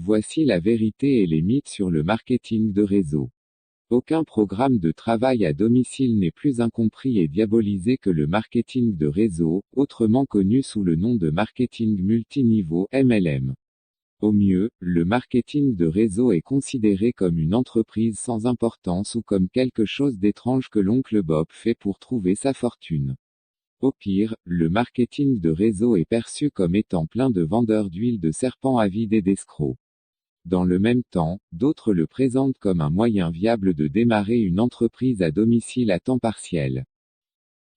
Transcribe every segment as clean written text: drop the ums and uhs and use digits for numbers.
Voici la vérité et les mythes sur le marketing de réseau. Aucun programme de travail à domicile n'est plus incompris et diabolisé que le marketing de réseau, autrement connu sous le nom de marketing multiniveau (MLM). Au mieux, le marketing de réseau est considéré comme une entreprise sans importance ou comme quelque chose d'étrange que l'oncle Bob fait pour trouver sa fortune. Au pire, le marketing de réseau est perçu comme étant plein de vendeurs d'huile de serpent avides et d'escrocs. Dans le même temps, d'autres le présentent comme un moyen viable de démarrer une entreprise à domicile à temps partiel.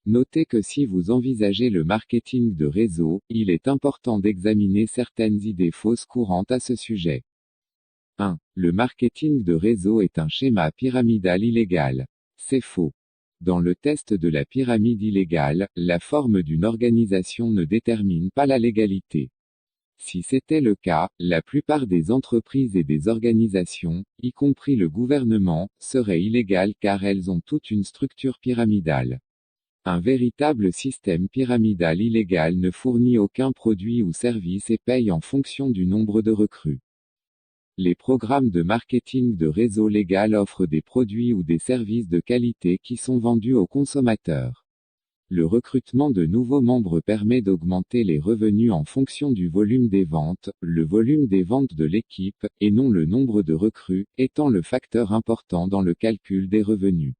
Notez que si vous envisagez le marketing de réseau, il est important d'examiner certaines idées fausses courantes à ce sujet. 1. Le marketing de réseau est un schéma pyramidal illégal. C'est faux. Dans le test de la pyramide illégale, la forme d'une organisation ne détermine pas la légalité. Si c'était le cas, la plupart des entreprises et des organisations, y compris le gouvernement, seraient illégales car elles ont toute une structure pyramidale. Un véritable système pyramidal illégal ne fournit aucun produit ou service et paye en fonction du nombre de recrues. Les programmes de marketing de réseau légal offrent des produits ou des services de qualité qui sont vendus aux consommateurs. Le recrutement de nouveaux membres permet d'augmenter les revenus en fonction du volume des ventes, le volume des ventes de l'équipe, et non le nombre de recrues, étant le facteur important dans le calcul des revenus.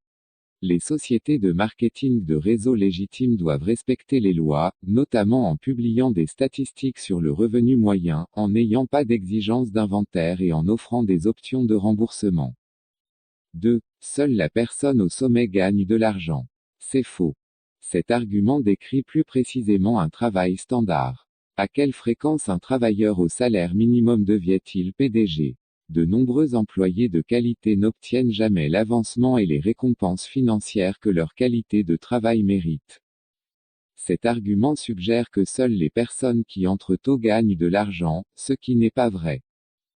Les sociétés de marketing de réseau légitimes doivent respecter les lois, notamment en publiant des statistiques sur le revenu moyen, en n'ayant pas d'exigence d'inventaire et en offrant des options de remboursement. 2. Seule la personne au sommet gagne de l'argent. C'est faux. Cet argument décrit plus précisément un travail standard. À quelle fréquence un travailleur au salaire minimum devient-il PDG ? De nombreux employés de qualité n'obtiennent jamais l'avancement et les récompenses financières que leur qualité de travail mérite. Cet argument suggère que seules les personnes qui entrent tôt gagnent de l'argent, ce qui n'est pas vrai.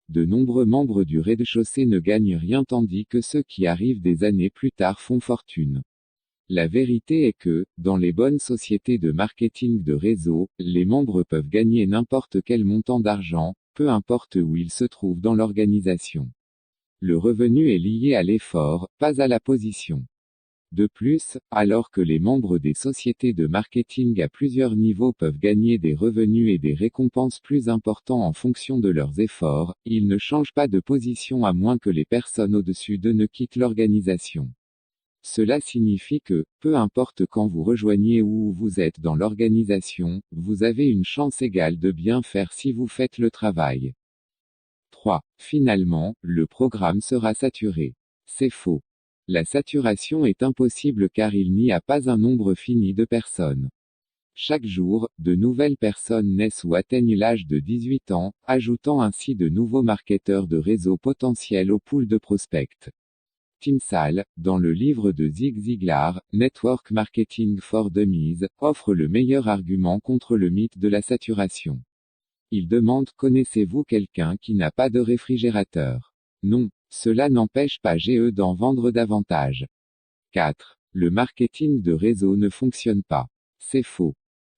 De nombreux membres du rez-de-chaussée ne gagnent rien tandis que ceux qui arrivent des années plus tard font fortune. La vérité est que, dans les bonnes sociétés de marketing de réseau, les membres peuvent gagner n'importe quel montant d'argent, peu importe où ils se trouvent dans l'organisation. Le revenu est lié à l'effort, pas à la position. De plus, alors que les membres des sociétés de marketing à plusieurs niveaux peuvent gagner des revenus et des récompenses plus importants en fonction de leurs efforts, ils ne changent pas de position à moins que les personnes au-dessus d'eux ne quittent l'organisation. Cela signifie que, peu importe quand vous rejoignez ou où vous êtes dans l'organisation, vous avez une chance égale de bien faire si vous faites le travail. 3. Finalement, le programme sera saturé. C'est faux. La saturation est impossible car il n'y a pas un nombre fini de personnes. Chaque jour, de nouvelles personnes naissent ou atteignent l'âge de 18 ans, ajoutant ainsi de nouveaux marketeurs de réseau potentiels au pool de prospects. Tim Sale, dans le livre de Zig Ziglar, Network Marketing for Dummies, offre le meilleur argument contre le mythe de la saturation. Il demande: connaissez-vous quelqu'un qui n'a pas de réfrigérateur? Non, cela n'empêche pas GE d'en vendre davantage. 4. Le marketing de réseau ne fonctionne pas. C'est faux.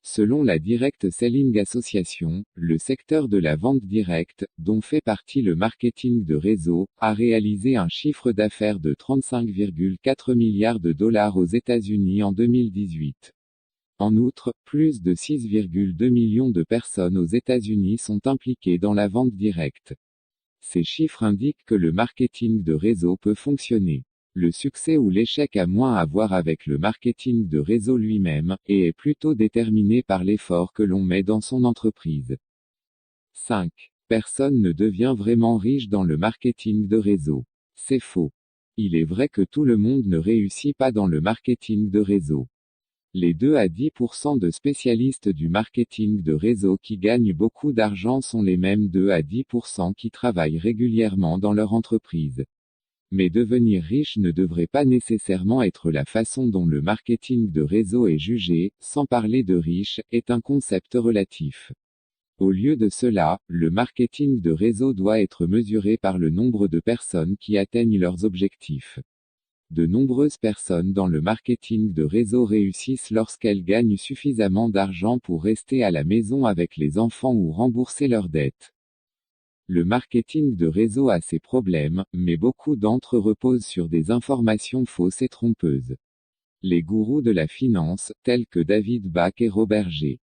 Selon la Direct Selling Association, le secteur de la vente directe, dont fait partie le marketing de réseau, a réalisé un chiffre d'affaires de 35,4 milliards de dollars aux États-Unis en 2018. En outre, plus de 6,2 millions de personnes aux États-Unis sont impliquées dans la vente directe. Ces chiffres indiquent que le marketing de réseau peut fonctionner. Le succès ou l'échec a moins à voir avec le marketing de réseau lui-même, et est plutôt déterminé par l'effort que l'on met dans son entreprise. 5. Personne ne devient vraiment riche dans le marketing de réseau. C'est faux. Il est vrai que tout le monde ne réussit pas dans le marketing de réseau. Les 2 à 10% de spécialistes du marketing de réseau qui gagnent beaucoup d'argent sont les mêmes 2 à 10% qui travaillent régulièrement dans leur entreprise. Mais devenir riche ne devrait pas nécessairement être la façon dont le marketing de réseau est jugé, sans parler de riche, est un concept relatif. Au lieu de cela, le marketing de réseau doit être mesuré par le nombre de personnes qui atteignent leurs objectifs. De nombreuses personnes dans le marketing de réseau réussissent lorsqu'elles gagnent suffisamment d'argent pour rester à la maison avec les enfants ou rembourser leurs dettes. Le marketing de réseau a ses problèmes, mais beaucoup d'entre eux reposent sur des informations fausses et trompeuses. Les gourous de la finance, tels que David Bach et Robert G.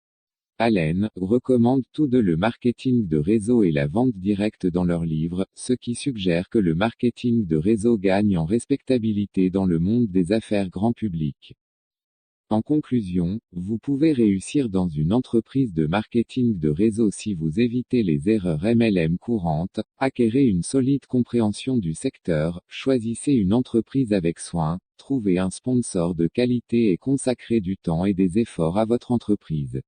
Allen, recommandent tous deux le marketing de réseau et la vente directe dans leurs livres, ce qui suggère que le marketing de réseau gagne en respectabilité dans le monde des affaires grand public. En conclusion, vous pouvez réussir dans une entreprise de marketing de réseau si vous évitez les erreurs MLM courantes, acquérez une solide compréhension du secteur, choisissez une entreprise avec soin, trouvez un sponsor de qualité et consacrez du temps et des efforts à votre entreprise.